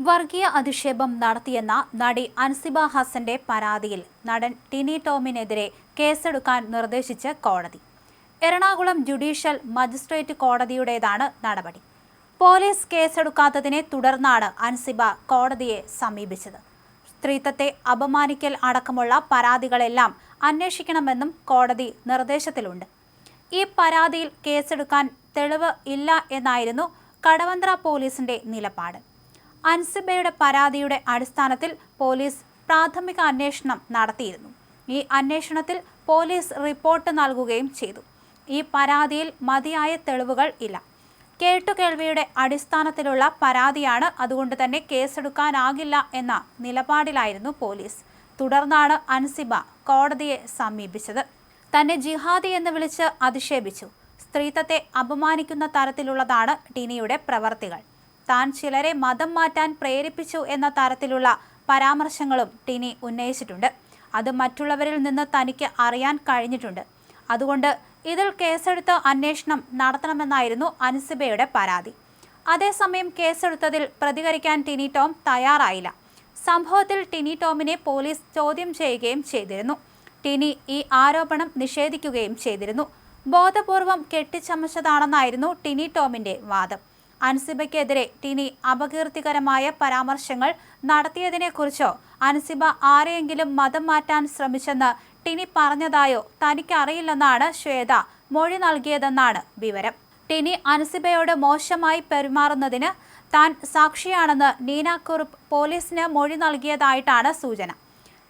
വർഗീയ അധിക്ഷേപം നടത്തിയെന്ന നടി അൻസിബ ഹസന്റെ പരാതിയിൽ നടൻ ടിനി ടോമിനെതിരെ കേസെടുക്കാൻ നിർദ്ദേശിച്ച് കോടതി. എറണാകുളം ജുഡീഷ്യൽ മജിസ്ട്രേറ്റ് കോടതിയുടേതാണ് നടപടി. പോലീസ് കേസെടുക്കാത്തതിനെ തുടർന്നാണ് അൻസിബ കോടതിയെ സമീപിച്ചത്. സ്ത്രീത്വത്തെ അപമാനിക്കൽ അടക്കമുള്ള പരാതികളെല്ലാം അന്വേഷിക്കണമെന്നും കോടതി നിർദ്ദേശത്തിലുണ്ട്. ഈ പരാതിയിൽ കേസെടുക്കാൻ തെളിവ് ഇല്ല എന്നായിരുന്നു കടവന്ത്ര പോലീസിന്റെ നിലപാട്. അൻസിബയുടെ പരാതിയുടെ അടിസ്ഥാനത്തിൽ പോലീസ് പ്രാഥമിക അന്വേഷണം നടത്തിയിരുന്നു. ഈ അന്വേഷണത്തിൽ പോലീസ് റിപ്പോർട്ട് നൽകുകയും ചെയ്തു. ഈ പരാതിയിൽ മതിയായ തെളിവുകൾ ഇല്ല. കേട്ടുകേൾവിയുടെ അടിസ്ഥാനത്തിലുള്ള പരാതിയാണ്, അതുകൊണ്ട് തന്നെ കേസെടുക്കാനാകില്ല എന്ന നിലപാടിലായിരുന്നു പോലീസ്. തുടർന്നാണ് അൻസിബ കോടതിയെ സമീപിച്ചത്. തന്നെ ജിഹാദി എന്ന് വിളിച്ച് അധിക്ഷേപിച്ചു. സ്ത്രീത്വത്തെ അപമാനിക്കുന്ന തരത്തിലുള്ളതാണ് ടിനിയുടെ പ്രവർത്തികൾ. താൻ ചിലരെ മതം മാറ്റാൻ പ്രേരിപ്പിച്ചു എന്ന തരത്തിലുള്ള പരാമർശങ്ങളും ടിനി ഉന്നയിച്ചിട്ടുണ്ട്. അത് മറ്റുള്ളവരിൽ നിന്ന് തനിക്ക് അറിയാൻ കഴിഞ്ഞിട്ടുണ്ട്. അതുകൊണ്ട് ഇതിൽ കേസെടുത്ത് അന്വേഷണം നടത്തണമെന്നായിരുന്നു അൻസിബയുടെ പരാതി. അതേസമയം കേസെടുത്തതിൽ പ്രതികരിക്കാൻ ടിനി ടോം തയ്യാറായില്ല. സംഭവത്തിൽ ടിനി ടോമിനെ പോലീസ് ചോദ്യം ചെയ്യുകയും ചെയ്തിരുന്നു. ടിനി ഈ ആരോപണം നിഷേധിക്കുകയും ചെയ്തിരുന്നു. ബോധപൂർവം കെട്ടിച്ചമച്ചതാണെന്നായിരുന്നു ടിനി ടോമിന്റെ വാദം. അൻസിബയ്ക്കെതിരെ ടിനി അപകീർത്തികരമായ പരാമർശങ്ങൾ നടത്തിയതിനെക്കുറിച്ചോ അൻസിബ ആരെയെങ്കിലും മതം മാറ്റാൻ ശ്രമിച്ചെന്ന് ടിനി പറഞ്ഞതായോ തനിക്കറിയില്ലെന്നാണ് ശ്വേത മൊഴി നൽകിയതെന്നാണ് വിവരം. ടിനി അൻസിബയോട് മോശമായി പെരുമാറുന്നതിന് താൻ സാക്ഷിയാണെന്ന് നീന കുറുപ്പ് പോലീസിന് മൊഴി നൽകിയതായിട്ടാണ് സൂചന.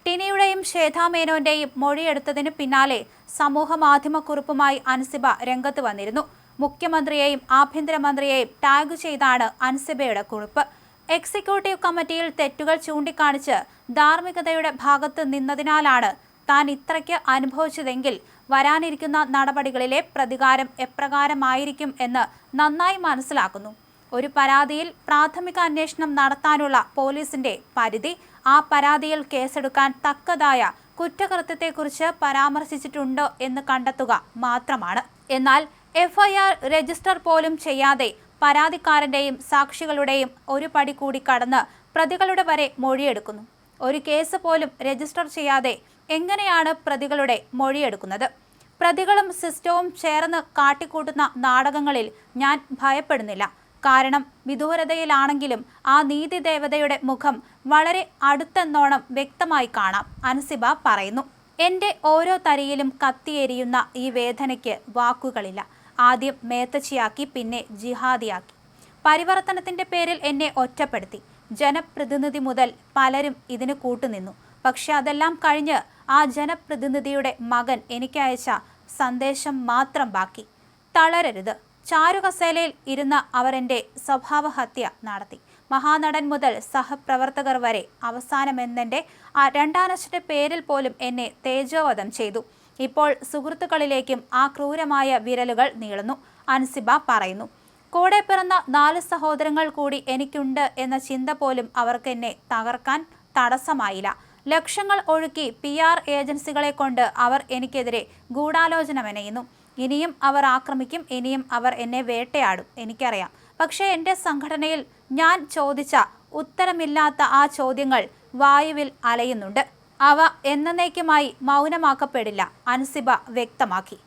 ടിനിയുടെയും ശ്വേത മേനോന്റെയും മൊഴിയെടുത്തതിന് പിന്നാലെ സമൂഹ മാധ്യമക്കുറിപ്പുമായി അൻസിബ രംഗത്ത് വന്നിരുന്നു. മുഖ്യമന്ത്രിയെയും ആഭ്യന്തരമന്ത്രിയെയും ടാഗ് ചെയ്താണ് അൻസിബയുടെ കുറിപ്പ്. എക്സിക്യൂട്ടീവ് കമ്മിറ്റിയിൽ തെറ്റുകൾ ചൂണ്ടിക്കാണിച്ച് ധാർമ്മികതയുടെ ഭാഗത്ത് നിന്നതിനാലാണ് താൻ ഇത്രയ്ക്ക് അനുഭവിച്ചതെങ്കിൽ വരാനിരിക്കുന്ന നടപടികളിലെ പ്രതികാരം എപ്രകാരമായിരിക്കും എന്ന് നന്നായി മനസ്സിലാക്കുന്നു. ഒരു പരാതിയിൽ പ്രാഥമിക അന്വേഷണം നടത്താനുള്ള പോലീസിന്റെ പരിധി ആ പരാതിയിൽ കേസെടുക്കാൻ തക്കതായ കുറ്റകൃത്യത്തെക്കുറിച്ച് പരാമർശിച്ചിട്ടുണ്ടോ എന്ന് കണ്ടെത്തുക മാത്രമാണ്. എന്നാൽ FIR രജിസ്റ്റർ പോലും ചെയ്യാതെ പരാതിക്കാരന്റെയും സാക്ഷികളുടെയും ഒരു പടി കൂടി കടന്ന് പ്രതികളുടെ വരെ മൊഴിയെടുക്കുന്നു. ഒരു കേസ് പോലും രജിസ്റ്റർ ചെയ്യാതെ എങ്ങനെയാണ് പ്രതികളുടെ മൊഴിയെടുക്കുന്നത്? പ്രതികളും സിസ്റ്റവും ചേർന്ന് കാട്ടിക്കൂട്ടുന്ന നാടകങ്ങളിൽ ഞാൻ ഭയപ്പെടുന്നില്ല. കാരണം വിദൂരതയിലാണെങ്കിലും ആ നീതി ദേവതയുടെ മുഖം വളരെ അടുത്തെന്നോണം വ്യക്തമായി കാണാം, അൻസിബ പറയുന്നു. എൻ്റെ ഓരോ തരിയിലും കത്തിയെരിയുന്ന ഈ വേദനയ്ക്ക് വാക്കുകളില്ല. ആദ്യം മേത്തച്ചിയാക്കി, പിന്നെ ജിഹാദിയാക്കി. പരിവർത്തനത്തിന്റെ പേരിൽ എന്നെ ഒറ്റപ്പെടുത്തി. ജനപ്രതിനിധി മുതൽ പലരും ഇതിന് കൂട്ടുനിന്നു. പക്ഷെ അതെല്ലാം കഴിഞ്ഞ് ആ ജനപ്രതിനിധിയുടെ മകൻ എനിക്ക് അയച്ച സന്ദേശം മാത്രം ബാക്കി. തളരരുത്. ചാരുകസേലയിൽ ഇരുന്ന അവർ എൻ്റെ സ്വഭാവഹത്യ നടത്തി. മഹാനടൻ മുതൽ സഹപ്രവർത്തകർ വരെ അവസാനമെന്നെ ആ രണ്ടാനച്ഛൻ്റെ പേരിൽ പോലും എന്നെ തേജോവധം ചെയ്തു. ഇപ്പോൾ സുഹൃത്തുക്കളിലേക്കും ആ ക്രൂരമായ വിരലുകൾ നീളുന്നു, അൻസിബ പറയുന്നു. കൂടെ പിറന്ന 4 സഹോദരങ്ങൾ കൂടി എനിക്കുണ്ട് എന്ന ചിന്ത പോലും അവർക്ക് എന്നെ തകർക്കാൻ തടസ്സമായില്ല. ലക്ഷങ്ങൾ ഒഴുക്കി PR ഏജൻസികളെ കൊണ്ട് അവർ എനിക്കെതിരെ ഗൂഢാലോചന മെനയുന്നു. ഇനിയും അവർ ആക്രമിക്കും, ഇനിയും അവർ എന്നെ വേട്ടയാടും, എനിക്കറിയാം. പക്ഷേ എൻ്റെ സംഘടനയിൽ ഞാൻ ചോദിച്ച ഉത്തരമില്ലാത്ത ആ ചോദ്യങ്ങൾ വായുവിൽ അലയുന്നുണ്ട്. അവ എന്നേക്കുമായി മൗനമാക്കപ്പെടില്ല, അൻസിബ വ്യക്തമാക്കി.